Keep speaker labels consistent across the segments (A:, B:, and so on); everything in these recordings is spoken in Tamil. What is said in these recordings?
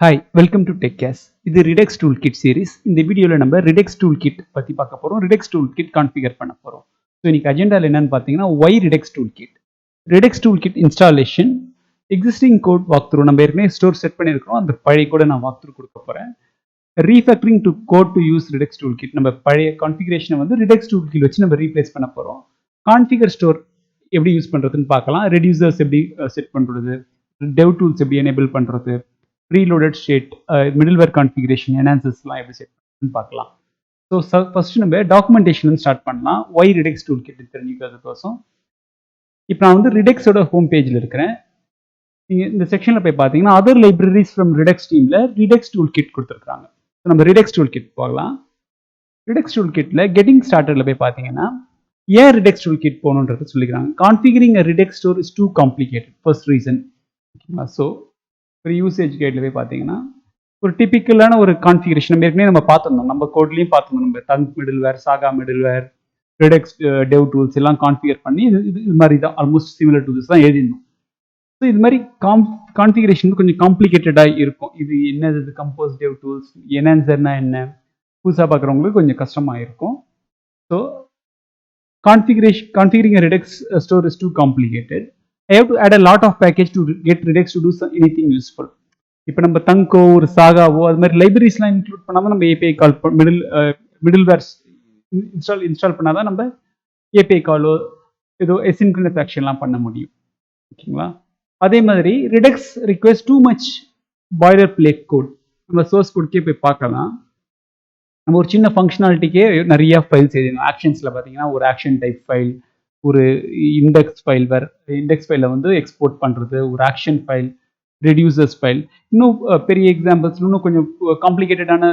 A: ஹாய் வெல்கம் டு டெக் இது ரிடெக்ஸ் டூல் கிட் சீரிஸ். இந்த வீடியோவில் நம்ம ரிடெக்ஸ் டூல் கிட் பற்றி பார்க்க போகிறோம். ரிடெக்ஸ் டூல் கிட் கான்ஃபிகர் பண்ண போகிறோம். ஸோ இன்னைக்கு அஜெண்டாவில் என்னன்னு பார்த்தீங்கன்னா why Redux tool kit, Redux tool kit installation, existing code walk through. நம்ம ஏற்கனவே ஸ்டோர் செட் பண்ணியிருக்கிறோம், அந்த பழைய கூட நான் வாக் த்ரூ கொடுக்க போகிறேன். Refactoring to code to use Redux tool kit, நம்ம பழைய கான்ஃபிகரேஷனை வந்து ரிடெக்ஸ் டூல் கிட் வச்சு நம்ம ரீப்ளேஸ் பண்ண போகிறோம். கான்ஃபிகர் ஸ்டோர் எப்படி யூஸ் பண்ணுறதுன்னு பார்க்கலாம். ரெடியூசர்ஸ் எப்படி செட் பண்ணுறது, டெவ் டூல்ஸ் எப்படி எனேபிள் பண்ணுறது, ப்ரீலோடட் ஸ்டேட், மிடில்வேர் கான்ஃபிகரேஷன், என்ஹான்சஸ்லாம் எப்படி செட் பண்ணுறதுன்னு பார்க்கலாம். ஸோ ஃபர்ஸ்ட் நம்ம டாக்குமெண்டேஷன் ஸ்டார்ட் பண்ணலாம். ஒய் ரிடெக்ஸ் டூல் கிட் தெரிஞ்சுக்கிறதுக்கோசம் இப்போ நான் வந்து ரிடெக்ஸோட ஹோம் பேஜில் இருக்கிறேன். நீங்கள் இந்த செக்ஷனில் போய் பார்த்தீங்கன்னா அதர் லைப்ரரிஸ் ஃப்ரம் ரிடெக்ஸ் டீமில் ரிடெக்ஸ் டூல் கிட் கொடுத்துருக்காங்க. ஸோ நம்ம ரிடெக்ஸ் டூல் கிட் போகலாம். ரிடெக்ஸ் டூல் கிட்டில் கெட்டிங் ஸ்டார்டரில் போய் பார்த்தீங்கன்னா ஏன் ரிடெக்ஸ் டூல் கிட் போகணுன்றது சொல்லிக்கிறாங்க. Configuring a Redux store is too complicated, first reason. ஓகேங்களா? ஸோ ஒரு யூசேஜ் கைடில் போய் பார்த்தீங்கன்னா ஒரு டிபிக்கலான ஒரு கான்ஃபிகரேஷன் ஏற்கனவே நம்ம பார்த்துருந்தோம், நம்ம கோட்லேயும் பார்த்துருந்தோம். நம்ம தங்க் மிடில்வேர், சாகா மிடில்வேர், ரிடெக்ஸ் டெவ் டூல்ஸ் எல்லாம் கான்ஃபிகர் பண்ணி இது மாதிரி தான் ஆல்மோஸ்ட் சிமிலர் டூல்ஸ் தான் எழுதிருந்தோம். ஸோ இது மாதிரி கான்ஃபிகரேஷன் கொஞ்சம் காம்ப்ளிகேட்டடாக இருக்கும். இது என்னது, இது கம்போஸ் டெவ் டூல்ஸ், என்ஹான்சர்னா என்ன, புதுசாக பார்க்குறவங்களுக்கு கொஞ்சம் கஷ்டமாக இருக்கும். So configuring a Redux store is too complicated. I have to add a lot of package to get Redux to do anything useful. இப்போ நம்ம தங்கோ ஒரு சாகாவோ அது மாதிரி லைப்ரரிஸ்லாம் இன்க்ளூட் பண்ணாமல் நம்ம ஏபிஐ கால் மிடில்வேர் இன்ஸ்டால் பண்ணாதான் நம்ம ஏபிஐ காலோ ஏதோ எசின்க்ரனஸ் ஆக்ஷன்லாம் பண்ண முடியும். ஓகேங்களா? அதே மாதிரி Redux request too much boiler plate code. நம்ம சோர்ஸ் கோட்கே போய் பார்க்கலாம். நம்ம ஒரு சின்ன ஃபங்க்ஷனாலிட்டிக்கே நிறைய ஃபைல்ஸ் எழுதணும். ஆக்ஷன்ஸில் பார்த்தீங்கன்னா ஒரு ஆக்ஷன் டைப் ஃபைல், ஒரு இண்டெக்ஸ் ஃபைல், இண்டெக்ஸ் ஃபைலை வந்து எக்ஸ்போர்ட் பண்ணுறது, ஒரு ஆக்ஷன் ஃபைல், ரெடியூசர்ஸ் ஃபைல். இன்னும் பெரிய எக்ஸாம்பிள்ஸ், இன்னும் கொஞ்சம் காம்ப்ளிகேட்டடான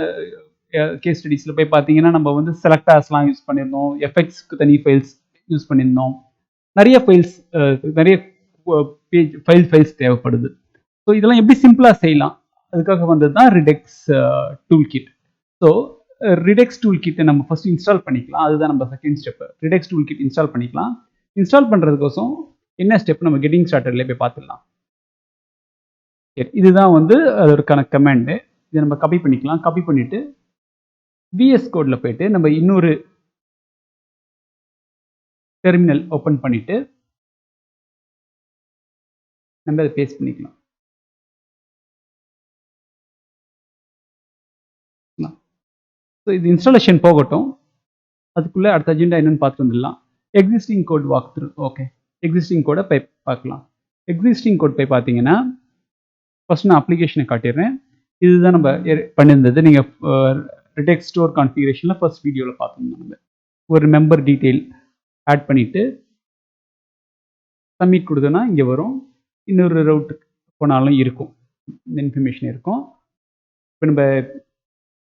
A: கேஸ் ஸ்டடிஸில் போய் பார்த்தீங்கன்னா நம்ம வந்து செலக்டாஸ்லாம் யூஸ் பண்ணியிருந்தோம், எஃபெக்ட்ஸ்க்கு தனி ஃபைல்ஸ் யூஸ் பண்ணியிருந்தோம். நிறைய ஃபைல்ஸ், நிறைய ஃபைல்ஸ் தேவைப்படுது. ஸோ இதெல்லாம் எப்படி சிம்பிளாக செய்யலாம், அதுக்காக வந்தது தான் Redux tool kit. So Redux tool கிட்டை நம்ம ஃபர்ஸ்ட் இன்ஸ்டால் பண்ணிக்கலாம். அதுதான் நம்ம second step. Redux tool kit install பண்ணிக்கலாம். இன்ஸ்டால் பண்ணுறதுக்கோசம் என்ன ஸ்டெப் நம்ம கெட்டிங் ஸ்டார்டர்ல போய் பார்த்துடலாம். இதுதான் வந்து அதற்கான கமாண்டு. இதை நம்ம காப்பி பண்ணிக்கலாம். காப்பி பண்ணிட்டு விஎஸ் கோடில் போயிட்டு நம்ம இன்னொரு டெர்மினல் ஓப்பன் பண்ணிட்டு நம்ம அதை பேஸ்ட் பண்ணிக்கலாம். ஸோ இது இன்ஸ்டாலேஷன் போகட்டும், அதுக்குள்ளே அடுத்த அஜெண்டா என்னன்னு பார்த்து வந்துடலாம். Existing code walk through. Okay, existing கோடை போய் பார்க்கலாம். எக்ஸிஸ்டிங் கோட் போய் பார்த்தீங்கன்னா ஃபர்ஸ்ட் நான் அப்ளிகேஷனை காட்டிடுறேன். இதுதான் நம்ம பண்ணியிருந்தது. நீங்கள் ரிடெக்ஸ் ஸ்டோர் கான்ஃபிகரேஷனில் ஃபர்ஸ்ட் வீடியோவில் பார்த்துருந்தோம். நம்ம ஒரு மெம்பர் டீட்டெயில் ஆட் பண்ணிவிட்டு சப்மிட் கொடுத்தோன்னா இங்கே வரும். இன்னொரு ரவுட்டுக்கு போனாலும் இருக்கும், இந்த இன்ஃபர்மேஷன் இருக்கும். இப்போ நம்ம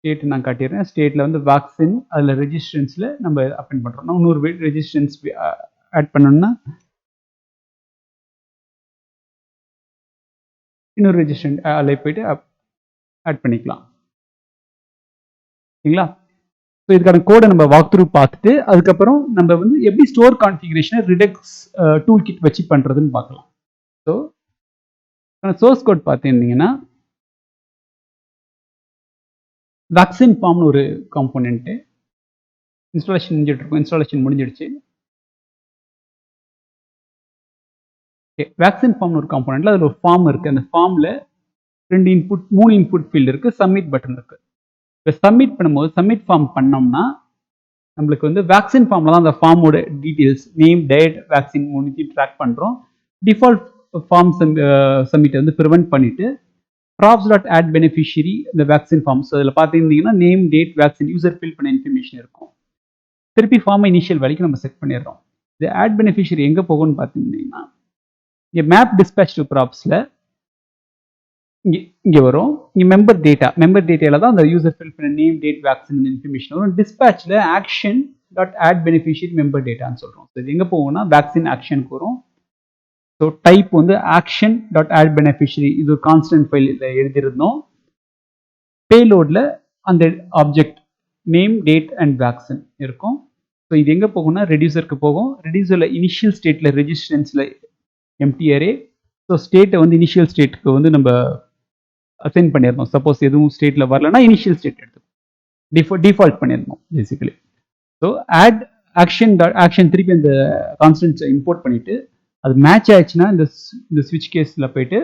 A: ஸ்டேட் நான் காட்டிடுறேன். ஸ்டேட்டில் வந்து வேக்சின், அதில் ரெஜிஸ்ட்ரன்ஸில் நம்ம அப்ளை பண்ணுறோம். நான் இன்னொரு ரெஜிஸ்ட்ரன்ஸ் ஆட் பண்ணோம்னா இன்னொரு ரெஜிஸ்ட்ரன்ட் அதில் போயிட்டு ஆட் பண்ணிக்கலாம். சரிங்களா? ஸோ இதுக்கான கோடை நம்ம வாக் த்ரூ பார்த்துட்டு அதுக்கப்புறம் நம்ம வந்து எப்படி ஸ்டோர் கான்ஃபிகரேஷனை ரிடெக்ஸ் டூல் கிட் வச்சு பண்ணுறதுன்னு பார்க்கலாம். ஸோ சோர்ஸ் கோட் பார்த்துருந்தீங்கன்னா வேக்சின் ஃபார்ம்னு ஒரு காம்போனென்ட்டு இன்ஸ்டாலேஷன் முடிஞ்சிட்ருக்கோம். இன்ஸ்டாலேஷன் முடிஞ்சிடுச்சு. ஓகே, வேக்சின் ஃபார்ம்னு ஒரு காம்போனென்ட்டில் அதில் ஒரு ஃபார்ம் இருக்குது. அந்த ஃபார்மில் 3 இன்புட் ஃபீல்டு இருக்குது, சப்மிட் பட்டன் இருக்குது. இப்போ சப்மிட் பண்ணும்போது சப்மிட் ஃபார்ம் பண்ணோம்னா நம்மளுக்கு வந்து வேக்சின் ஃபார்மில் தான் அந்த ஃபார்மோட டீட்டெயில்ஸ், நேம், டேட், வேக்சின் மூணுத்தையும் ட்ராக் பண்ணுறோம். டிஃபால்ட் ஃபார்ம் சப்மிட்டை வந்து ப்ரிவென்ட் பண்ணிவிட்டு props.add beneficiary இந்த வேக்சின் ஃபார்ம்ஸ் அதில் பார்த்துருந்தீங்கன்னா name, date, vaccine user fill பண்ண இன்ஃபர்மேஷன் இருக்கும். திருப்பி ஃபார்மை இனிஷியல் வரைக்கும் நம்ம செட் பண்ணிடுறோம். இது ஆட் பெனிஃபிஷியரி எங்கே போகும்னு பார்த்துருந்தீங்கன்னா இங்கே மேப் டிஸ்பேச் டு ப்ராப்ஸில் இங்கே வரும். இங்கே மெம்பர் டேட்டாவில் தான் அந்த யூசர் ஃபில் பண்ண நேம், டேட், வேக்சின் இன்ஃபர்மேஷன் வரும். டிஸ்பேச்சில் action dot add beneficiary member டேட்டான்னு சொல்கிறோம். ஸோ இது எங்கே போகும்னா வேக்சின் ஆக்ஷனுக்கு வரும். ஸோ டைப் வந்து ஆக்ஷன் டாட் ஆட் பெனிஃபிஷியரி, இது ஒரு கான்ஸ்டன்ட் ஃபைல் எழுதியிருந்தோம். பேலோடில் அந்த object name, date and vaccine இருக்கும். ஸோ இது எங்கே போகும்னா ரெடியூசருக்கு போகும். ரெடியூசரில் இனிஷியல் ஸ்டேட்டில் ரெஜிஸ்ட்ரன்ஸில் எம்டி அரே. ஸோ ஸ்டேட்டை வந்து இனிஷியல் ஸ்டேட்டுக்கு வந்து நம்ம அசைன் பண்ணியிருந்தோம். சப்போஸ் எதுவும் ஸ்டேட்டில் வரலன்னா இனிஷியல் ஸ்டேட் எடுத்துக்கும், டிஃபால்ட் பண்ணியிருந்தோம் பேசிக்கலி. ஸோ ஆட் ஆக்ஷன் திருப்பி அந்த கான்ஸ்டன்ட்ஸை இம்போர்ட் பண்ணிட்டு அது மேட்ச் ஆயிடுச்சுன்னா இந்த ஸ்விட்ச் கேஸில் போயிட்டு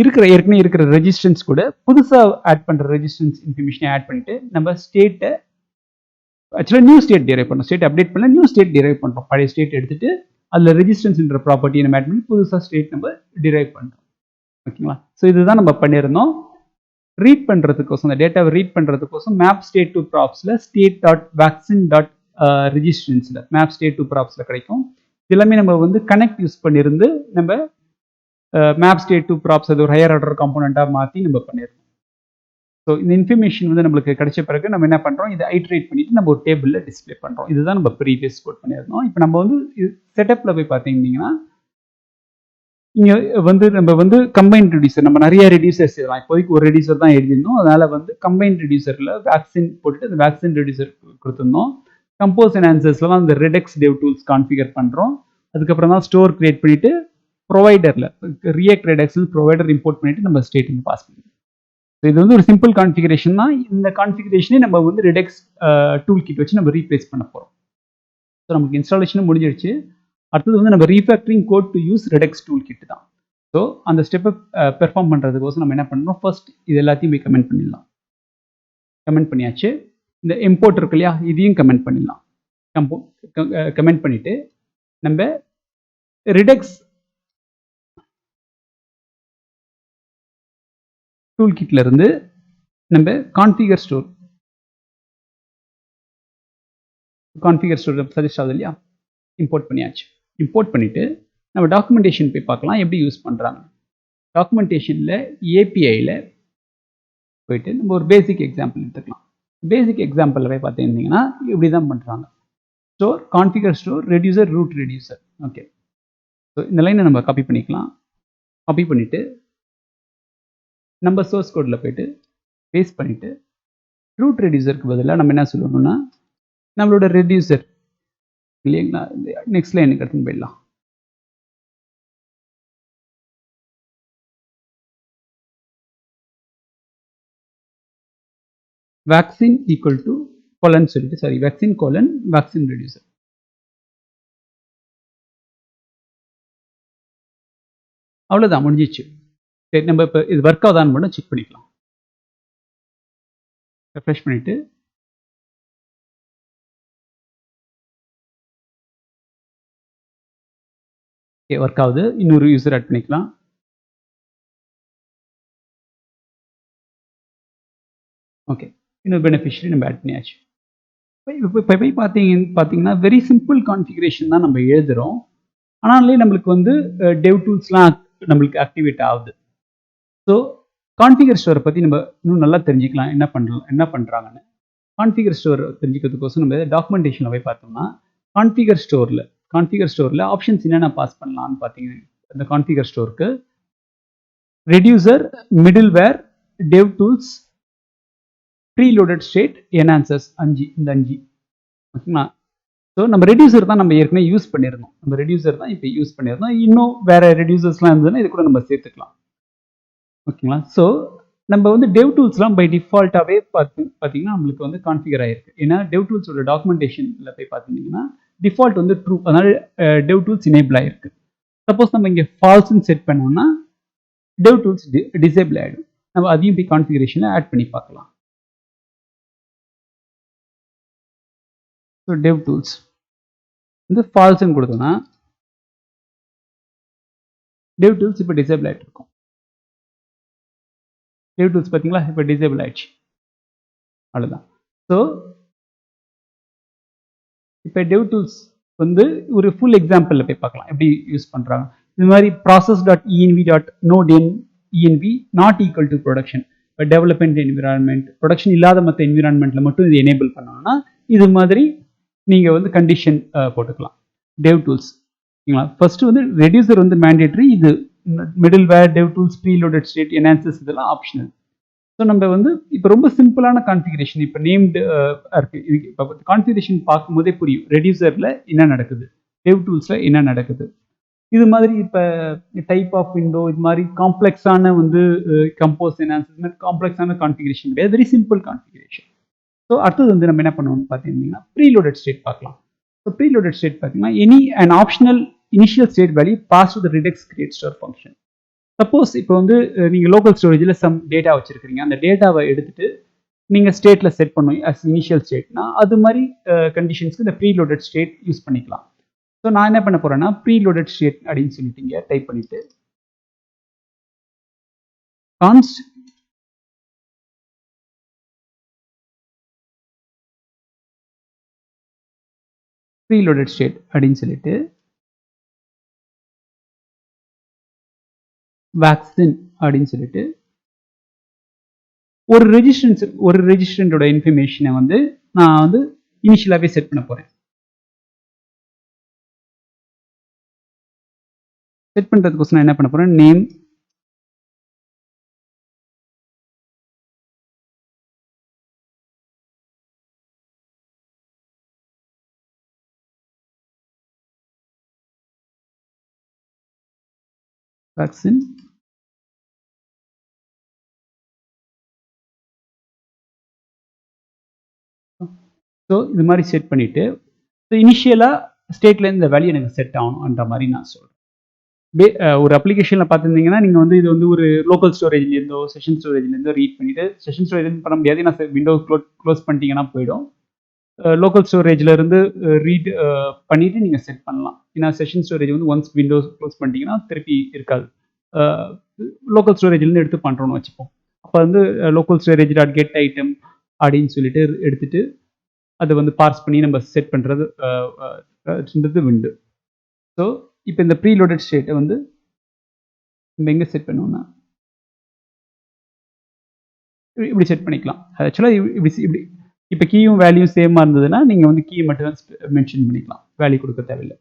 A: ஏற்கனவே இருக்கிற ரெஜிஸ்டன்ஸ் கூட புதுசாக ஆட் பண்ணுற ரெஜிஸ்டன்ஸ் இன்ஃபர்மேஷனை ஆட் பண்ணிட்டு நம்ம ஸ்டேட்டை ஆக்சுவலாக நியூ ஸ்டேட் டிரைவ் பண்ணோம். ஸ்டேட் அப்டேட் பண்ணல, நியூ ஸ்டேட் டிரைவ் பண்ணுறோம். பழைய ஸ்டேட் எடுத்துட்டு அதில் ரெஜிஸ்டன்ஸ்ன்ற ப்ராப்பர்ட்டியை நம்ம ஆட் பண்ணி புதுசாக ஸ்டேட் நம்ம டிரைவ் பண்ணுறோம். ஓகேங்களா? ஸோ இதுதான் நம்ம பண்ணியிருந்தோம். ரீட் பண்ணுறதுக்கோசம், அந்த டேட்டாவை ரீட் பண்ணுறதுக்கோசம் மேப் ஸ்டேட் டு ப்ராப்ஸில் ஸ்டேட் டாட் வேக்சின் டாட் ரெஜிஸ்ட்ரன்ஸில் மேப் ஸ்டேட் டு ப்ராப்ஸில் கிடைக்கும். எல்லாமே நம்ம வந்து கனெக்ட் யூஸ் பண்ணியிருந்து நம்ம மேப் ஸ்டேட் டு ப்ராப்ஸ் அது ஒரு ஹையர் ஆர்டர் காம்போனண்ட்டாக மாற்றி நம்ம பண்ணியிருந்தோம். ஸோ இந்த இன்ஃபர்மேஷன் வந்து நம்மளுக்கு கிடைச்ச பிறகு நம்ம என்ன பண்ணுறோம், இதை ஐட்ரேட் பண்ணிட்டு நம்ம ஒரு டேபிளில் டிஸ்பிளே பண்ணுறோம். இதுதான் நம்ம ப்ரீவியஸ் கோட் பண்ணியிருந்தோம். இப்போ நம்ம வந்து செட்டப்பில் போய் பார்த்தீங்கன்னா இங்கே வந்து நம்ம வந்து கம்பைன்ட் ரெடியூசர், நம்ம நிறைய ரெடியூசர்ஸ் எழுதலாம். இப்போதைக்கு ஒரு ரெடியூசர் தான் எழுதிருந்தோம். அதனால வந்து கம்பைன்ட் ரெடியூசரில் வேக்சின் போட்டுட்டு அந்த வேக்சின் ரெடியூசர் கொடுத்துருந்தோம். கம்போஸ் அண்ட் ஆன்சர்ஸ்லாம் அந்த ரெடெக்ஸ் டெவ் டூல்ஸ் கான்ஃபிகர் பண்ணுறோம். அதுக்கப்புறம் தான் ஸ்டோர் கிரியேட் பண்ணிட்டு ப்ரொவைடரில் ரியாக்ட் ரெடெக்ஸில் ப்ரொவைடர் இம்போர்ட் பண்ணிட்டு நம்ம ஸ்டேட்டிங் பாஸ் பண்ணுவோம். இது வந்து ஒரு சிம்பிள் கான்ஃபிகரேஷன் தான். இந்த கான்ஃபிகரேஷனே நம்ம வந்து ரெடெக்ஸ் டூல் கிட் வச்சு நம்ம ரீப்ளேஸ் பண்ண போகிறோம். ஸோ நமக்கு இன்ஸ்டாலேஷனும் முடிஞ்சிடுச்சு. அடுத்தது வந்து நம்ம refactoring code to use Redux tool kit தான். ஸோ அந்த ஸ்டெப்பை பெர்ஃபார்ம் பண்ணுறதுக்கோசம் நம்ம என்ன பண்ணுறோம், ஃபர்ஸ்ட் இது எல்லாத்தையும் போய் கமெண்ட் பண்ணிடலாம். கமெண்ட் பண்ணியாச்சு. இந்த இம்போர்ட் இருக்கு இல்லையா, இதையும் கமெண்ட் பண்ணிடலாம். கமெண்ட் பண்ணிட்டு நம்ம ரெடெக்ஸ் டூல் கிட்ல இருந்து நம்ம கான்ஃபிகர் ஸ்டோர் சஜஸ்ட் ஆகுது இல்லையா, இம்போர்ட் பண்ணியாச்சு. இம்போர்ட் பண்ணிட்டு நம்ம டாக்குமெண்டேஷன் போய் பார்க்கலாம் எப்படி யூஸ் பண்ணுறாங்க. டாக்குமெண்டேஷனில் ஏபிஐயில் போயிட்டு நம்ம ஒரு பேசிக் எக்ஸாம்பிள் எடுத்துக்கலாம். பேசிக் எக்ஸாம்பிளில் போய் பார்த்துருந்தீங்கன்னா இப்படி தான் பண்ணுறாங்க. Store configure store reducer root reducer. Okay, so இந்த லைனை நம்ம காப்பி பண்ணிக்கலாம். காப்பி பண்ணிவிட்டு நம்ம சோர்ஸ் கோடில் போயிட்டு பேஸ்ட் பண்ணிவிட்டு ரூட் ரெடியூசருக்கு பதிலாக நம்ம என்ன சொல்லணும்னா நம்மளோட ரெடியூசர் இல்லைங்களா, நெக்ஸ்ட் லைனுக்கு எடுத்துன்னு போயிடலாம். வேக்சின் ஈக்குவல் டு கோலன் சொல்லிட்டு, sorry vaccine colon vaccine reducer. அவ்வளோதான், முடிஞ்சிச்சு. சரி, நம்ம இப்போ இது ஒர்க் ஆகுதான்னு மட்டும் செக் பண்ணிக்கலாம். ரெஃப்ரெஷ் பண்ணிட்டு ஓகே ஒர்க் ஆகுது. இன்னொரு யூசர் ஆட் பண்ணிக்கலாம். ஓகே, இன்னொரு பெனிஃபிஷரி நம்ம ஆட் பண்ணியாச்சு. இப்போ போய் பார்த்தீங்கன்னா வெரி சிம்பிள் கான்ஃபிகரேஷன் தான் நம்ம எழுதுகிறோம். ஆனாலே நம்மளுக்கு வந்து டெவ் டூல்ஸ்லாம் நம்மளுக்கு ஆக்டிவேட் ஆகுது. ஸோ கான்ஃபிகர் ஸ்டோரை பற்றி நம்ம இன்னும் நல்லா தெரிஞ்சுக்கலாம், என்ன பண்ணுறாங்கன்னு. கான்ஃபிகர் ஸ்டோர் தெரிஞ்சுக்கிறதுக்கோசம் நம்ம டாக்குமெண்டேஷனில் போய் பார்த்தோம்னா கான்ஃபிகர் ஸ்டோரில் ஆப்ஷன்ஸ் என்னென்ன பாஸ் பண்ணலான்னு பார்த்தீங்கன்னா அந்த கான்ஃபிகர் ஸ்டோருக்கு reducer, middleware, டெவ் tools, preloaded state, enhancers 5 இந்த 5 ஓகேங்களா. ஸோ நம்ம ரெடியூசர் தான் நம்ம ஏற்கனவே யூஸ் பண்ணியிருந்தோம். இன்னும் வேற ரெடியூசர்ஸ்லாம் இருந்ததுன்னா இது கூட நம்ம சேர்த்துக்கலாம். ஓகேங்களா. ஸோ நம்ம வந்து டெவ் டூல்ஸ்லாம் பை டிஃபால்ட்டாகவே பார்த்தீங்கன்னா நம்மளுக்கு வந்து கான்ஃபிகர் ஆகிருக்கு. ஏன்னா டெவ் டூல்ஸோட டாக்குமெண்டேஷனில் போய் பார்த்தீங்கன்னா டிஃபால்ட் வந்து ட்ரூ, அதனால டெவ் டூல்ஸ் எனேபிள் ஆகிருக்கு. சப்போஸ் நம்ம இங்கே ஃபால்ஸ்ன்னு செட் பண்ணோம்னா டெவ் டூல்ஸ் டிசேபிள் ஆகிடும். நம்ம அதையும் போய் கான்ஃபிகரேஷனில் ஆட் பண்ணி பார்க்கலாம். ஸோ டெவ் டூல்ஸ் வந்து ஃபால்ஸ்ன்னு கொடுத்தோன்னா டெவ் டூல்ஸ் இப்போ டிசேபிள் ஆகிட்டு இருக்கும். டெவ் டூல்ஸ் பார்த்தீங்களா இப்போ டிசேபிள் ஆயிடுச்சு. அவ்வளோதான். ஸோ இப்போ டெவ் டூல்ஸ் வந்து ஒரு ஃபுல் எக்ஸாம்பிளில் போய் பார்க்கலாம் எப்படி யூஸ் பண்ணுறாங்க. இது மாதிரி process.env.node.env not equal to production. இப்போ டெவலப்மெண்ட் என்விரான்மெண்ட், ப்ரொடக்ஷன் இல்லாத மற்ற என்விரான்மெண்ட்டில் மட்டும் இது எனேபிள் பண்ணணும்னா இது மாதிரி நீங்கள் வந்து கண்டிஷன் போட்டுக்கலாம். டெவ் டூல்ஸ் ஓகேங்களா. ஃபர்ஸ்ட் வந்து ரெடியூசர் வந்து மேண்டேட்ரி, இது middleware, டெவ் tools, preloaded state, enhancers இதெல்லாம் ஆப்ஷனல். ஸோ நம்ம வந்து இப்போ ரொம்ப சிம்பிளான கான்ஃபிகரேஷன் இப்போ நேம்டு இருக்கு. இப்போ கான்ஃபிகரேஷன் பார்க்கும்போதே புரியும் ரெடியூசரில் என்ன நடக்குது, டெவ் டூல்ஸில் என்ன நடக்குது. இது மாதிரி இப்போ டைப் ஆஃப் விண்டோ இது மாதிரி காம்ப்ளெக்ஸான வந்து கம்போஸ் என்ஹான்ஸ் இது மாதிரி காம்ப்ளெக்ஸான கான்ஃபிகரேஷன் கிடையாது, வெரி சிம்பிள் கான்ஃபிகரேஷன். ஸோ அடுத்தது வந்து நம்ம என்ன பண்ணுவோம்னு பார்த்தீங்கன்னா ப்ரீலோடட் ஸ்டேட் பார்க்கலாம். ஸோ ப்ரீலோடட் ஸ்டேட் பார்த்தீங்கன்னா any and optional initial state value pass to the Redux create store function. Suppose இப்போ வந்து நீங்கள் லோக்கல் ஸ்டோரேஜில் சம் டேட்டா வச்சுருக்கீங்க, அந்த டேட்டாவை எடுத்துட்டு நீங்கள் ஸ்டேட்டில் செட் பண்ணுவீங்க அஸ் இனிஷியல் ஸ்டேட்னா அது மாதிரி கண்டிஷன்ஸ்க்கு இந்த ப்ரீலோடட் ஸ்டேட் யூஸ் பண்ணிக்கலாம். ஸோ நான் என்ன பண்ண போகிறேன்னா ப்ரீலோடட் ஸ்டேட் அப்படின்னு சொல்லிட்டு இங்கே டைப் பண்ணிவிட்டு கான்ஸ்ட் ப்ரீலோடட் ஸ்டேட் அப்படின்னு சொல்லிட்டு வேக்சின் அப்படின்னு சொல்லிட்டு ஒரு ரெஜிஸ்ட்ரண்டோட இன்ஃபர்மேஷனை வந்து நான் வந்து இனிஷியலாகவே செட் பண்ண போகிறேன். செட் பண்ணுறதுக்கோசம் நான் என்ன பண்ண போகிறேன், நேம் வேக்சின் ஸோ இது மாதிரி செட் பண்ணிவிட்டு ஸோ இனிஷியலாக ஸ்டேட்லேருந்து இந்த வேல்யூ எனக்கு செட் ஆகணுன்ற மாதிரி நான் சொல்கிறேன். ஒரு அப்ளிகேஷனில் பார்த்துருந்தீங்கன்னா நீங்கள் வந்து இது வந்து ஒரு லோக்கல் ஸ்டோரேஜ்லேருந்தோ செஷன் ஸ்டோரேஜ்லேருந்தோ ரீட் பண்ணிவிட்டு செஷன் ஸ்டோரேஜ் பண்ண முடியாது, நான் விண்டோ க்ளோஸ் பண்ணிட்டீங்கன்னா போயிடும். லோக்கல் ஸ்டோரேஜில் இருந்து ரீட் பண்ணிவிட்டு நீங்கள் செட் பண்ணலாம். ஏன்னா செஷன் ஸ்டோரேஜ் வந்து ஒன்ஸ் விண்டோஸ் க்ளோஸ் பண்ணிட்டீங்கன்னா திருப்பி இருக்காது. லோக்கல் ஸ்டோரேஜ்லேருந்து எடுத்து பண்ணுறோன்னு வச்சுப்போம். அப்போ வந்து local storage dot get item அப்படின்னு சொல்லிட்டு எடுத்துகிட்டு அதை வந்து பார்ஸ் பண்ணி நம்ம செட் பண்ணுறது விண்டு. ஸோ இப்போ இந்த ப்ரீலோடட் ஸ்டேட்டை வந்து நம்ம எங்கே செட் பண்ணுவோம்னா இப்படி செட் பண்ணிக்கலாம். ஆக்சுவலாக இப்படி இப்போ கீயும் வேல்யூ சேமாக இருந்ததுன்னா நீங்கள் வந்து கீயை மட்டும் தான் மென்ஷன் பண்ணிக்கலாம், வேல்யூ கொடுக்க தேவையில்லை.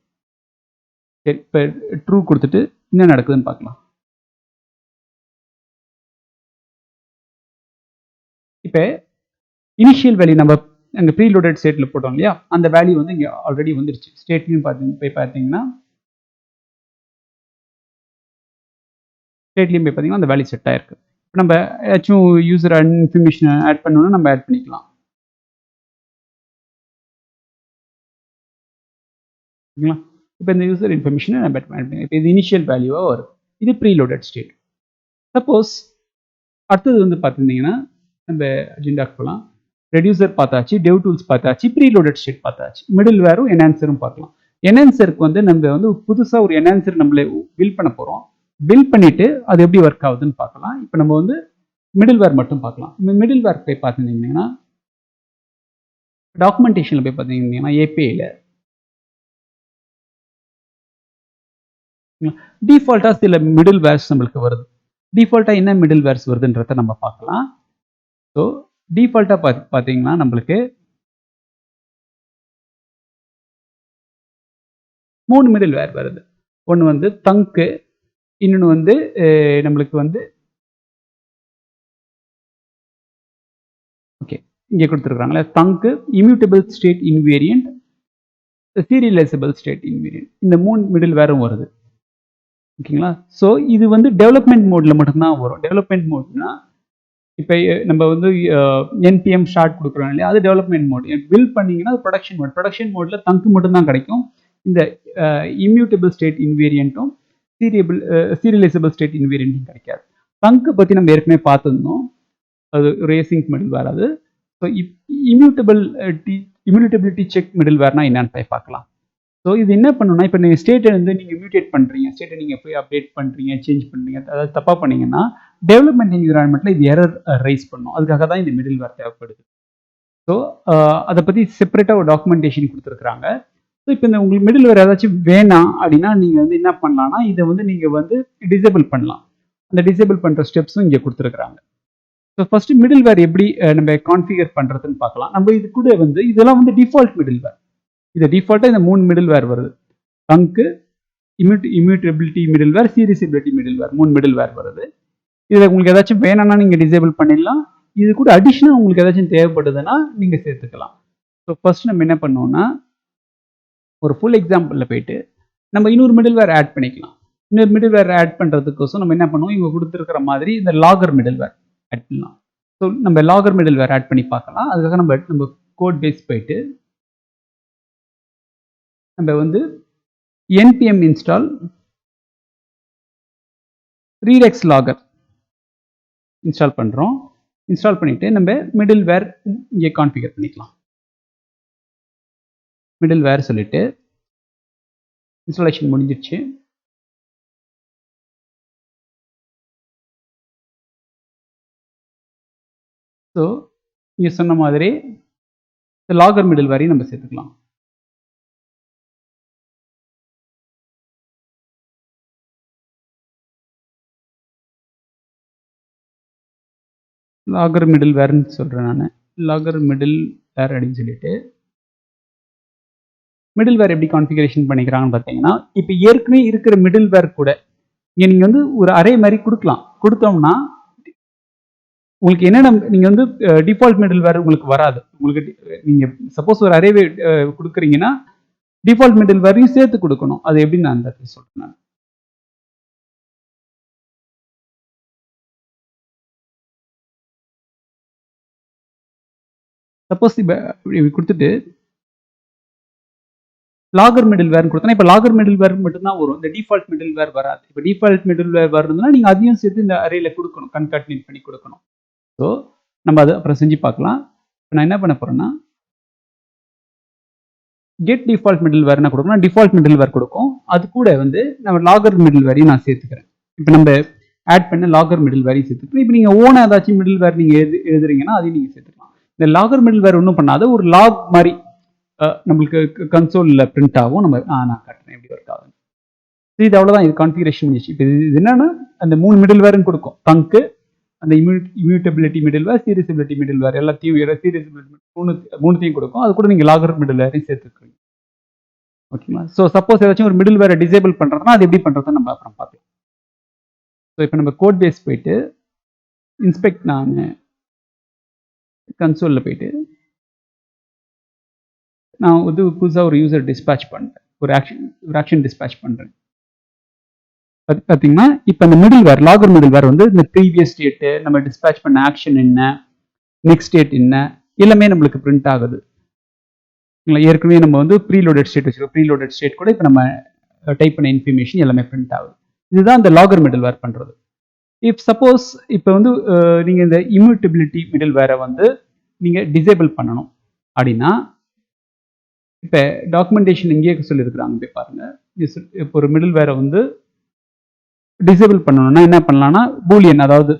A: சரி, இப்போ ட்ரூ கொடுத்துட்டு என்ன நடக்குதுன்னு பார்க்கலாம். இப்போ இனிஷியல் வேல்யூ நம்ம அங்கே ப்ரீலோடட் ஸ்டேட்டில் போட்டோம் இல்லையா, அந்த வேல்யூ வந்து இங்கே ஆல்ரெடி வந்துருச்சு. ஸ்டேட்லையும் போய் பார்த்தீங்கன்னா ஸ்டேட்லையும் போய் பார்த்தீங்கன்னா அந்த வேல்யூ செட் ஆயிருக்கு. இப்போ நம்ம ஏதாச்சும் யூசர் இன்ஃபர்மேஷன் ஆட் பண்ணணும்னா நம்ம ஆட் பண்ணிக்கலாம். ஓகேங்களா? இப்போ இந்த யூசர் இன்ஃபர்மேஷனை நம்ம ஆட் பண்ணிக்கலாம். இப்போ இது இனிஷியல் வேல்யூவாக வரும். இது ப்ரீலோடட் ஸ்டேட். சப்போஸ் அடுத்தது வந்து பார்த்துருந்தீங்கன்னா நம்ம அஜெண்டாக்கு போகலாம். ரெடியூசர் பார்த்தாச்சு, டெவ் டூல்ஸ் பார்த்தாச்சு, ப்ரீலோடட் ஸ்டேட் பார்த்தாச்சு, மிடில் வேரும் என்ஹான்சரும் பார்க்கலாம். என்ஹான்சருக்கு வந்து நம்ம வந்து புதுசாக ஒரு என்ஹான்சர் நம்மளே பில்ட் பண்ண போகிறோம். பில்ட் பண்ணிவிட்டு அது எப்படி ஒர்க் ஆகுதுன்னு பார்க்கலாம். இப்போ நம்ம வந்து மிடில் வேர் மட்டும் பார்க்கலாம். இந்த மிடில் வேர் போய் பார்த்துருந்தீங்கன்னா டாக்குமெண்டேஷனில் போய் பார்த்தீங்கன்னா ஏபிஐயில் டிஃபால்ட்டாக சில மிடில் வேர்ஸ் நம்மளுக்கு வருது. டிஃபால்ட்டாக என்ன மிடில் வேர்ஸ் வருதுன்றதை நம்ம பார்க்கலாம். ஸோ டிஃபால்ட்டாக பார்த்தீங்கன்னா நம்மளுக்கு 3 மிடில் வேர் வருது. ஒன்று வந்து தங்கு, இன்னொன்று வந்து நம்மளுக்கு வந்து ஓகே இங்கே கொடுத்துருக்குறாங்களே தங்கு, immutable state invariant, serializable state invariant, இந்த 3 மிடில் வேரும் வருது. ஓகேங்களா? ஸோ இது வந்து டெவலப்மெண்ட் மோடில் மட்டும்தான் வரும். டெவலப்மெண்ட் மோட்னா இப்போ நம்ம வந்து என்பிஎம் ஸ்டார்ட் கொடுக்குறோம் இல்லையா, அது டெவலப்மெண்ட் மோட். பில்ட் பண்ணிங்கன்னா அது ப்ரொடக்ஷன் மோட். ப்ரொடக்ஷன் மோடில் தங்கு மட்டும்தான் கிடைக்கும். இந்த இம்யூட்டபிள் ஸ்டேட் இன்வேரியண்ட்டும் சீரியலைசபிள் ஸ்டேட் இன்வேரியண்ட்டும் கிடைக்காது. தங்கு பற்றி நம்ம ஏற்கனவே பார்த்துருந்தோம், அது ரேசிங் மிடில் வேர். அது ஸோ இம்யூட்டபிலிட்டி செக் மிடில் வேர்னா என்னன்னு போய் பார்க்கலாம். ஸோ இது என்ன பண்ணணும்னா, இப்போ நீங்கள் ஸ்டேட்டை வந்து நீங்கள் மியூட்டேட் பண்ணுறீங்க, ஸ்டேட்டை நீங்கள் போய் அப்டேட் பண்ணுறீங்க, சேஞ்ச் பண்ணுறீங்க, அதாவது தப்பாக பண்ணிங்கன்னா டெவலப்மெண்ட் என்விரான்மெண்ட்டில் இது எரர் ரைஸ் பண்ணும். அதுக்காக தான் இந்த மிடில் வேர் தேவைப்படுது. ஸோ அதை பற்றி செப்பரேட்டாக ஒரு டாக்குமெண்டேஷன் கொடுத்துருக்குறாங்க. ஸோ இப்போ இந்த உங்களுக்கு மிடில் வேர் ஏதாச்சும் வேணாம் அப்படின்னா நீங்கள் வந்து என்ன பண்ணலாம்னா இதை வந்து நீங்கள் வந்து டிசேபிள் பண்ணலாம். அந்த டிசேபிள் பண்ணுற ஸ்டெப்ஸும் இங்கே கொடுத்துருக்குறாங்க. ஸோ ஃபஸ்ட்டு மிடில் வேர் எப்படி நம்ம கான்ஃபிகர் பண்ணுறதுன்னு பார்க்கலாம். நம்ம இது கூட வந்து இதெல்லாம் வந்து டிஃபால்ட் மிடில் வேர். இது டிஃபால்ட்டாக இந்த 3 மிடில் வேர் வருது. தங்கு, இம்யூட்டபிலிட்டி மிடில் வேர், சீரியலைசபிலிட்டி மிடில் வேர், 3 மிடில் வேர் வருது. இதில் உங்களுக்கு ஏதாச்சும் வேணும்னா நீங்கள் டிசேபிள் பண்ணிடலாம். இது கூட அடிஷ்னலாக உங்களுக்கு ஏதாச்சும் தேவைப்படுதுன்னா நீங்கள் சேர்த்துக்கலாம். ஸோ ஃபர்ஸ்ட் நம்ம என்ன பண்ணோம்னா ஒரு ஃபுல் எக்ஸாம்பிளில் போயிட்டு நம்ம இன்னொரு மிடில்வேர் ஆட் பண்ணிக்கலாம். இன்னொரு மிடில்வேர் ஆட் பண்ணுறதுக்கோசம் நம்ம என்ன பண்ணுவோம், இவங்க கொடுத்துருக்கிற மாதிரி இந்த லாகர் மிடில்வேர் ஆட் பண்ணலாம். ஸோ நம்ம லாகர் மிடில்வேர் ஆட் பண்ணி பார்க்கலாம். அதுக்காக நம்ம கோட் பேஸ் போயிட்டு நம்ம வந்து npm install regex logger install பண்ணுறோம். இன்ஸ்டால் பண்ணிவிட்டு நம்ம மிடில்வேர் இங்கே கான்ஃபிகர் பண்ணிக்கலாம். மிடில்வேர் சொல்லிட்டு இன்ஸ்டாலேஷன் முடிஞ்சிடுச்சு. ஸோ இங்கே சொன்ன மாதிரி இந்த லாகர் மிடில்வேரையும் நம்ம சேர்த்துக்கலாம். லாகர் மிடில்வேர்னு சொல்கிறேன் நான். லாகர் மிடில்வேர் அப்படின்னு சொல்லிட்டு மிடில்வேர் எப்படி கான்ஃபிகரேஷன் பண்ணிக்கிறாங்கன்னு பார்த்தீங்கன்னா, இப்போ ஏற்கனவே இருக்கிற மிடில்வேர் கூட இங்கே நீங்கள் வந்து ஒரு அரே மாதிரி கொடுக்கலாம். கொடுத்தோம்னா உங்களுக்கு என்னென்ன நீங்கள் வந்து டிஃபால்ட் மிடில்வேர் உங்களுக்கு வராது. உங்களுக்கு நீங்கள் சப்போஸ் ஒரு அரேவே கொடுக்குறீங்கன்னா டிஃபால்ட் மிடில்வேரையும் சேர்த்து கொடுக்கணும். அது எப்படி நான் அந்த சொல்கிறேன் நான். சப்போஸ் இப்போ கொடுத்துட்டு லாகர் மிடில்வேர் கொடுத்தா இப்போ லாகர் மிடில்வேர் மட்டும்தான் வரும். இந்த டிஃபால்ட் மிடில்வேர் வராது. இப்போ டிஃபால்ட் மிடில்வேர் வருதுன்னா நீங்கள் அதையும் சேர்த்து இந்த அரேல கொடுக்கணும், கன்காட்டினேட் பண்ணி கொடுக்கணும். ஸோ நம்ம அதை அப்புறம் செஞ்சு பார்க்கலாம். இப்போ நான் என்ன பண்ண போறேன்னா கெட் டிஃபால்ட் மிடில்வேர் நான் கொடுக்கணும். டிஃபால்ட் மிடில்வேர் கொடுக்கும். அது கூட வந்து நம்ம லாகர் மிடில்வேரையும் நான் சேர்த்துக்கிறேன். இப்போ நம்ம ஆட் பண்ண லாகர் மிடில்வேரையும் சேர்த்துக்கிறேன். இப்போ நீங்கள் ஓன ஏதாச்சும் மிடில்வேர் நீங்கள் எழுதுறீங்கன்னா அதையும் நீங்கள் சேர்த்துக்கலாம். இந்த லாகர் மிடில்வேர் ஒன்றும் பண்ணாத ஒரு லாக் மாதிரி நம்மளுக்கு கன்சோலில் பிரிண்ட் ஆகும். நம்ம நான் காட்டுறேன் எப்படி ஒர்க் ஆகும். இது அவ்வளோதான். இது கான்ஃபிகரேஷன் முடிஞ்சிச்சு. இப்போ இது என்னன்னா அந்த 3 மிடில்வேர்னு கொடுக்கும். தங்கு, அந்த இம்யூட்டபிலிட்டி மிடில்வேர், சீரியஸபிலிட்டி மிடில்வேர் எல்லாத்தையும் சீரியஸபிலிட்டி மூணுத்தையும் கொடுக்கும். அது கூட நீங்கள் லாகர் மிடில்வேரையும் சேர்த்துக்கிறீங்க. ஓகேங்களா? ஸோ சப்போஸ் ஏதாச்சும் ஒரு மிடில்வேரை டிசேபிள் பண்ணுறதுனா அது எப்படி பண்ணுறதுன்னு நம்ம அப்புறம் பார்க்கலாம். ஸோ இப்போ நம்ம கோட் பேஸ் போயிட்டு இன்ஸ்பெக்ட் நான் கன்சோலில் போயிட்டு நான் வந்து புதுசாக ஒரு யூசர் டிஸ்பேச் பண்ணுறேன். ஒரு ஆக்ஷன் டிஸ்பேச் பண்ணுறேன். பார்த்தீங்கன்னா இப்போ இந்த மிடில்வேர் லாகர் மிடில்வேர் வந்து இந்த ப்ரீவியஸ் ஸ்டேட்டு, நம்ம டிஸ்பேச் பண்ண ஆக்ஷன் என்ன, நெக்ஸ்ட் ஸ்டேட் என்ன, எல்லாமே நம்மளுக்கு பிரிண்ட் ஆகுது. ஏற்கனவே நம்ம வந்து ப்ரீலோடட் ஸ்டேட் வச்சுருக்கோம். ப்ரீலோடட் ஸ்டேட் கூட இப்போ நம்ம டைப் பண்ண இன்ஃபர்மேஷன் எல்லாமே பிரிண்ட் ஆகுது. இதுதான் இந்த லாகர் மிடில்வேர் பண்ணுறது. இஃப் சப்போஸ் இப்போ வந்து நீங்கள் இந்த இம்யூட்டபிலிட்டி மிடில்வேரை வந்து நீங்கள் டிசேபிள் பண்ணணும் அப்படின்னா இப்போ டாக்குமெண்டேஷன் இங்கேயே சொல்லியிருக்கிறாங்க. போய் பாருங்க. இப்போ ஒரு மிடில்வேரை வந்து டிசேபிள் பண்ணணும்னா என்ன பண்ணலாம்னா பூலியன், அதாவது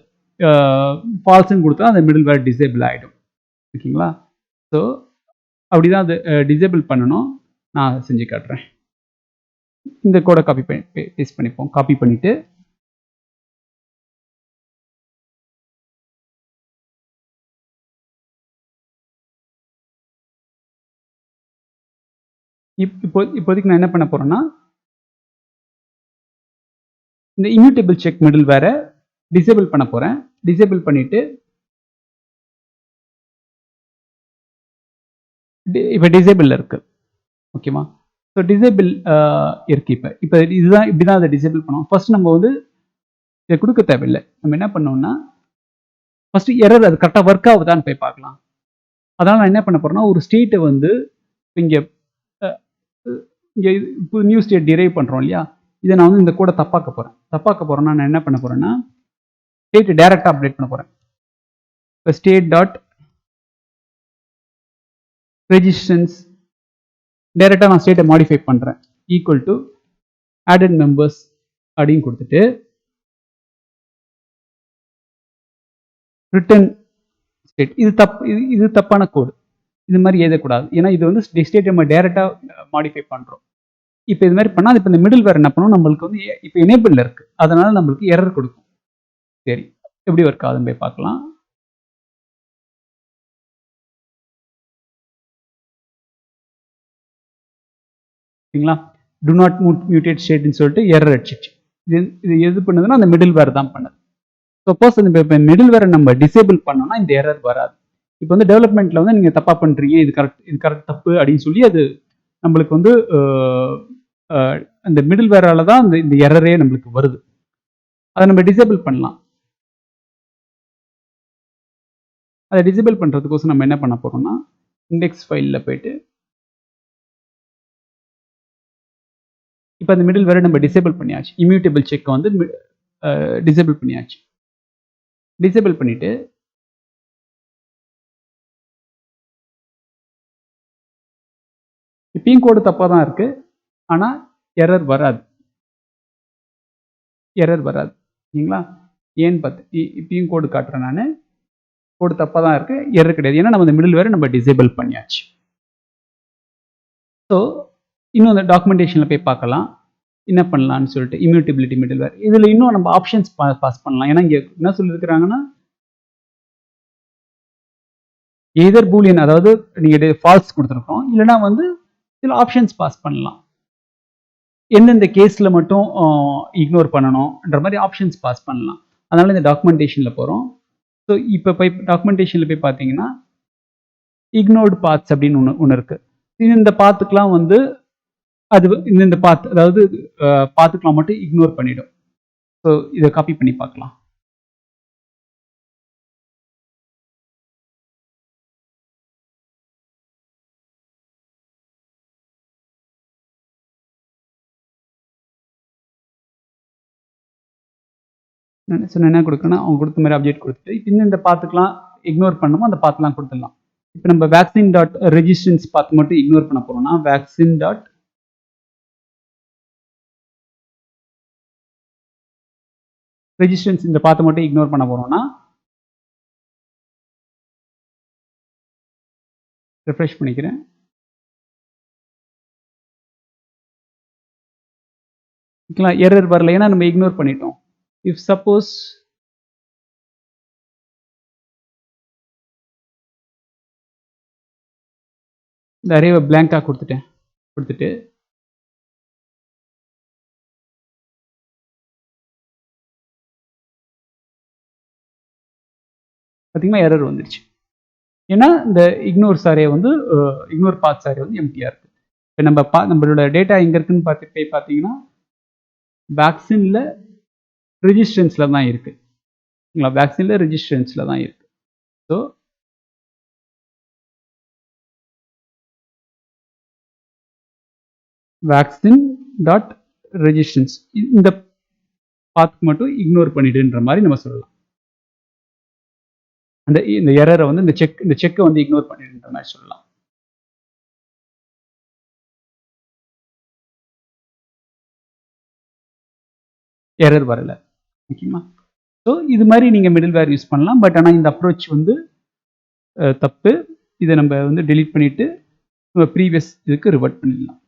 A: ஃபால்ஸ்ன்னு கொடுத்தா அந்த மிடில்வேர் டிசேபிள் ஆகிடும். ஓகேங்களா? ஸோ அப்படிதான் அது டிசேபிள் பண்ணணும். நான் செஞ்சு காட்டுறேன். இந்த கோடை காப்பி பண்ணி பேஸ்ட் பண்ணிப்போம். காப்பி பண்ணிட்டு இப்போதைக்கு நான் என்ன பண்ண போறேன்னா இந்த இம்யூட்டபிள் செக் மிடில்வேரை டிசேபிள் பண்ண போறேன். டிசேபிள் பண்ணிட்டு இப்போ டிசேபிள் இருக்கு. ஓகேவா? ஸோ டிசேபிள் இருக்கு. இப்போ இதுதான் இப்படிதான் அதை டிசேபிள் பண்ணுவோம். ஃபர்ஸ்ட் நம்ம வந்து இதை கொடுக்க தேவையில்லை. நம்ம என்ன பண்ணோம்னா ஃபர்ஸ்ட் எரர் அது கரெக்டாக ஒர்க் ஆகுதான்னு போய் பார்க்கலாம். அதனால நான் என்ன பண்ண போறேன்னா ஒரு ஸ்டேட்டை வந்து இங்கே இப்போ நியூ ஸ்டேட் டிரைவ் பண்ணுறோம் இல்லையா, இதை நான் வந்து இந்த கூட தப்பாக்க போகிறேன்னா நான் என்ன பண்ண போகிறேன்னா ஸ்டேட்டை டைரெக்டாக அப்டேட் பண்ண போகிறேன். இப்போ ஸ்டேட் டாட் ரெஜிஸ்ட்ரன்ஸ் டைரெக்டாக நான் ஸ்டேட்டை மாடிஃபை பண்ணுறேன். ஈக்குவல் டு ஆடட் மெம்பர்ஸ் அப்படின்னு கொடுத்துட்டு ரிட்டர்ன் ஸ்டேட். இது தப்பான கோடு. இது மாதிரி எழுதக்கூடாது. ஏன்னா இது வந்து ஸ்டேட் நம்ம டைரெக்டாக மாடிஃபை பண்ணுறோம். இப்போ இது மாதிரி பண்ணால் இப்போ இந்த மிடில்வேர் என்ன பண்ணும், நம்மளுக்கு வந்து இப்போ எனேபிள் இருக்கு. அதனால நம்மளுக்கு எரர் கொடுக்கும். சரி, எப்படி ஒர்க் ஆகுதுன்னு போய் பார்க்கலாம். சரிங்களா? டு நாட் மியூட்டேட் ஸ்டேட்னு சொல்லிட்டு எரர் அடிச்சிச்சு. இது எது பண்ணுதுன்னா அந்த மிடில்வேர் தான் பண்ணுது. சப்போஸ் இப்போ மிடில்வேரை நம்ம டிசேபிள் பண்ணோம்னா இந்த எரர் வராது. இப்போ வந்து டெவலப்மெண்ட்ல வந்து நீங்கள் தப்பா பண்ணுறீங்க, இது கரெக்ட் தப்பு அப்படின்னு சொல்லி அது நம்மளுக்கு வந்து அந்த மிடில் வேரால தான் இந்த எரரே நம்மளுக்கு வருது. அதை நம்ம டிசேபிள் பண்ணலாம். அதை டிசேபிள் பண்ணுறதுக்கோசம் நம்ம என்ன பண்ண போகிறோம்னா, இண்டெக்ஸ் ஃபைலில் போயிட்டு இப்போ அந்த மிடில் வேரை நம்ம டிசேபிள் பண்ணியாச்சு. இம்யூட்டபிள் செக்கை வந்து டிசேபிள் பண்ணியாச்சு. டிசேபிள் பண்ணிவிட்டு இப்பயும் கோடு தப்பாக தான் இருக்குது, ஆனால் எரர் வராது. எரர் வராது சரிங்களா? ஏன்னு பார்த்து இப்பயும் கோடு காட்டுறேன் நான். கோடு தப்பாக தான் இருக்குது, எரர் கிடையாது. ஏன்னா நம்ம இந்த மிடில் வேரை நம்ம டிசேபிள் பண்ணியாச்சு. ஸோ இன்னும் அந்த டாக்குமெண்டேஷனில் போய் பார்க்கலாம் என்ன பண்ணலான்னு சொல்லிட்டு. இம்யூட்டபிலிட்டி மிடில் வேர் இதில் இன்னும் நம்ம ஆப்ஷன்ஸ் பாஸ் பண்ணலாம். ஏன்னா இங்கே என்ன சொல்லியிருக்கிறாங்கன்னா, எதர் பூலியன், அதாவது நீங்கள் ஃபால்ஸ் கொடுத்துருக்கோம், இல்லைனா வந்து சில ஆப்ஷன்ஸ் பாஸ் பண்ணலாம். எந்தெந்த கேஸில் மட்டும் இக்னோர் பண்ணணும்ன்ற மாதிரி ஆப்ஷன்ஸ் பாஸ் பண்ணலாம். அதனால் இந்த டாக்குமெண்டேஷனில் போகிறோம். ஸோ இப்போ போய் டாக்குமெண்டேஷனில் போய் பார்த்தீங்கன்னா இக்னோர்டு பாத்ஸ் அப்படின்னு ஒன்று இருக்குது. இந்த பாத்துக்கெலாம் வந்து அது இந்த பாத், அதாவது பாத்துக்கெலாம் மட்டும் இக்னோர் பண்ணிடும். ஸோ இதை காப்பி பண்ணி பார்க்கலாம். நான் என்ன கொடுக்கணும், அவங்க கொடுத்த மாதிரி அப்டேட் கொடுத்துட்டு இன்னும் இந்த பாத்துக்கெலாம் இக்னோர் பண்ணணுமோ அந்த பாத்துலாம் கொடுத்துடலாம். இப்போ நம்ம வேக்சின் டாட் ரெஜிஸ்ட்ரன்ஸ் பார்த்து மட்டும் இக்னோர் பண்ண போகிறோம்னா வேக்சின் டாட் ரெஜிஸ்ட்ரன்ஸ் இந்த பார்த்து மட்டும் இக்னோர் பண்ண போகிறோம்னா ரெஃப்ரெஷ் பண்ணிக்கிறேன். எரர் வரல, ஏன்னா நம்ம இக்னோர் பண்ணிட்டோம். இஃப் சப்போஸ் இந்த அரேவை பிளாங்காக கொடுத்துட்டு பார்த்தீங்கன்னா எரர் வந்துடுச்சு. ஏன்னா இந்த இக்னோர் சாரே வந்து இக்னோர் பாத் சாரே வந்து எம்டியாக இருக்குது. இப்போ நம்மளோட டேட்டா எங்கே இருக்குன்னு போய் பார்த்தீங்கன்னா வேக்சினில் ரெஜிஸ்ட்ரன்ஸில் தான் இருக்குது. வேக்சினில் ரெஜிஸ்ட்ரன்ஸில் தான் இருக்குது. ஸோ வேக்சின் டாட் ரெஜிஸ்ட்ரன்ஸ் இந்த பாத்துக்கு மட்டும் இக்னோர் பண்ணிடுன்ற மாதிரி நம்ம சொல்லலாம். இந்த எரரை வந்து இந்த செக்கை வந்து இக்னோர் பண்ணிடுன்ற மாதிரி சொல்லலாம். எரர் வரல. ஓகேமா? ஸோ இது மாதிரி நீங்கள் மிடில் வேர் யூஸ் பண்ணலாம். பட் ஆனால் இந்த அப்ரோச் வந்து தப்பு. இதை நம்ம வந்து டெலீட் பண்ணிவிட்டு நம்ம ப்ரீவியஸ் இதுக்கு ரிவர்ட் பண்ணிடலாம்.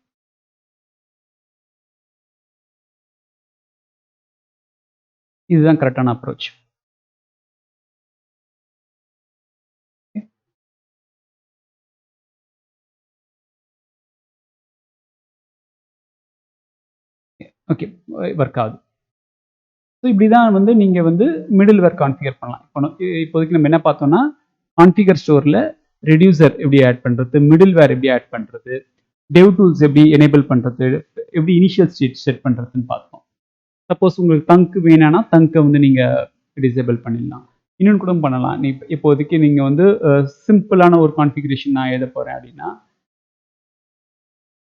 A: இதுதான் கரெக்டான அப்ரோச். ஓகே, ஒர்க் ஆகுது. ஸோ இப்படி தான் வந்து நீங்கள் வந்து மிடில் வேர் கான்ஃபிகர் பண்ணலாம். இப்போதைக்கு நம்ம என்ன பார்த்தோம்னா கான்ஃபிகர் ஸ்டோரில் ரெடியூசர் எப்படி ஆட் பண்ணுறது, மிடில் வேர் எப்படி ஆட் பண்ணுறது, டெவ் டூல்ஸ் எப்படி எனேபிள் பண்ணுறது, எப்படி இனிஷியல் ஸ்டேட் செட் பண்ணுறதுன்னு பார்த்தோம். சப்போஸ் உங்களுக்கு தங்க் வேணான்னா தங்கை வந்து நீங்கள் டிசேபிள் பண்ணிடலாம். இன்னொன்று கூட பண்ணலாம். இப்போதைக்கு நீங்கள் வந்து சிம்பிளான ஒரு கான்ஃபிகரேஷன் நான் எழுத போகிறேன் அப்படின்னா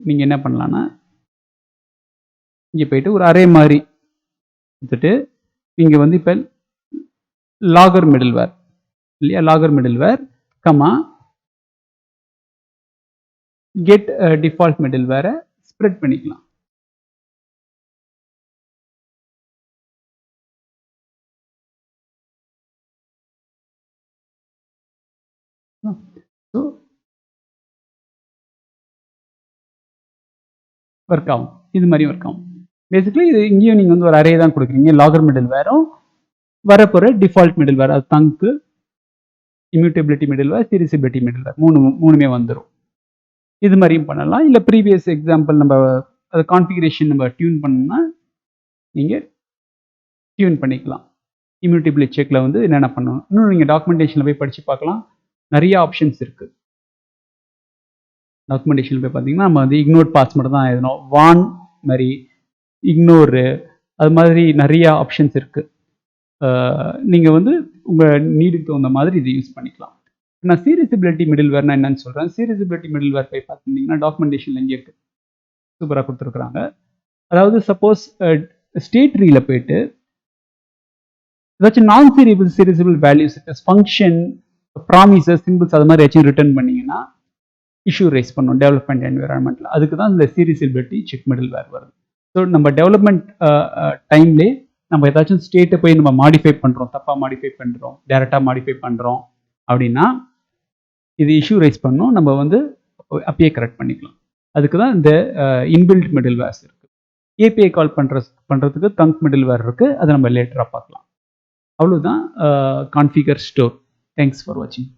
A: நீங்கள் என்ன பண்ணலான்னா இங்கே போயிட்டு ஒரு அரே மாதிரி எடுத்துட்டு நீங்கள் வந்து இப்போ லாகர் மிடில் வேர் இல்லையா, லாகர் மிடில் வேர் கமா கெட் டிஃபால்ட் மிடில் வேரை ஸ்ப்ரெட் பண்ணிக்கலாம். ஸோ ஒர்க் ஆகும். இது மாதிரி ஒர்க் ஆகும். பேசிக்கலி இது இங்கேயும் நீங்கள் வந்து ஒரு அரே தான் கொடுக்குறீங்க. லாகர் மிடில் வேரும் வரப்போகிற டிஃபால்ட் மிடில் வேர், அது தங்கு, இம்யூட்டபிலிட்டி மிடில் வேர், சீரிசிபிலிட்டி மிடில் வேர் மூணுமே வந்துடும். இது மாதிரியும் பண்ணலாம். இல்லை ப்ரீவியஸ் எக்ஸாம்பிள் நம்ம அது கான்ஃபிகரேஷன் நம்ம டியூன் பண்ணோம்னா நீங்கள் டியூன் பண்ணிக்கலாம். இம்யூட்டபிலிட்டி செக்கில் வந்து என்னென்ன பண்ணணும், இன்னும் நீங்கள் டாக்குமெண்டேஷனில் போய் படித்து பார்க்கலாம். நிறைய ஆப்ஷன்ஸ் இருக்குது. டாக்குமெண்டேஷனில் போய் பார்த்தீங்கன்னா நம்ம வந்து இக்னோர் பாஸ் மட்டும் தான் எழுதணும். வான் மாதிரி இக்னோரு, அது மாதிரி நிறைய ஆப்ஷன்ஸ் இருக்குது. நீங்கள் வந்து உங்கள் நீடுக்கு தகுந்த மாதிரி இதை யூஸ் பண்ணிக்கலாம். நான் சீரியஸிபிலிட்டி மிடில்வேர்னா என்னன்னு சொல்கிறேன். சீரியஸிபிலிட்டி மிடில்வேர் போய் பார்த்துருந்தீங்கன்னா டாக்குமெண்டேஷனில் இங்கே இருக்குது, சூப்பராக கொடுத்துருக்குறாங்க. அதாவது சப்போஸ் ஸ்டேட் ட்ரீல போயிட்டு ஏதாச்சும் நான் சீரியஸிபிள் வேல்யூஸ் ஃபங்க்ஷன், ப்ராமிசஸ், சிம்பிள்ஸ் அது மாதிரி ஏதாச்சும் ரிட்டர்ன் பண்ணீங்கன்னா இஷ்யூ ரைஸ் பண்ணும் டெவலப்மெண்ட் என்விரான்மெண்ட்டில். அதுக்கு தான் இந்த சீரியஸிபிலிட்டி செக் மிடில்வேர் வருது. ஸோ நம்ம டெவலப்மெண்ட் டைம்லே நம்ம ஏதாச்சும் ஸ்டேட்டை போய் நம்ம மாடிஃபை பண்ணுறோம், தப்பாக மாடிஃபை பண்ணுறோம், டேரெக்டாக மாடிஃபை பண்ணுறோம் அப்படின்னா இது இஷ்யூ ரைஸ் பண்ணோம், நம்ம வந்து அப்பயே கரெக்ட் பண்ணிக்கலாம். அதுக்கு தான் இந்த இன்பில்ட் மிடில்வேர்ஸ் இருக்குது. ஏபிஐ கால் பண்ணுறதுக்கு தங்க் மிடில்வேர் இருக்குது, அதை நம்ம லேட்டராக பார்க்கலாம். அவ்வளோதான் கான்ஃபிகர் ஸ்டோர். தேங்க்ஸ் ஃபார் வாட்சிங்.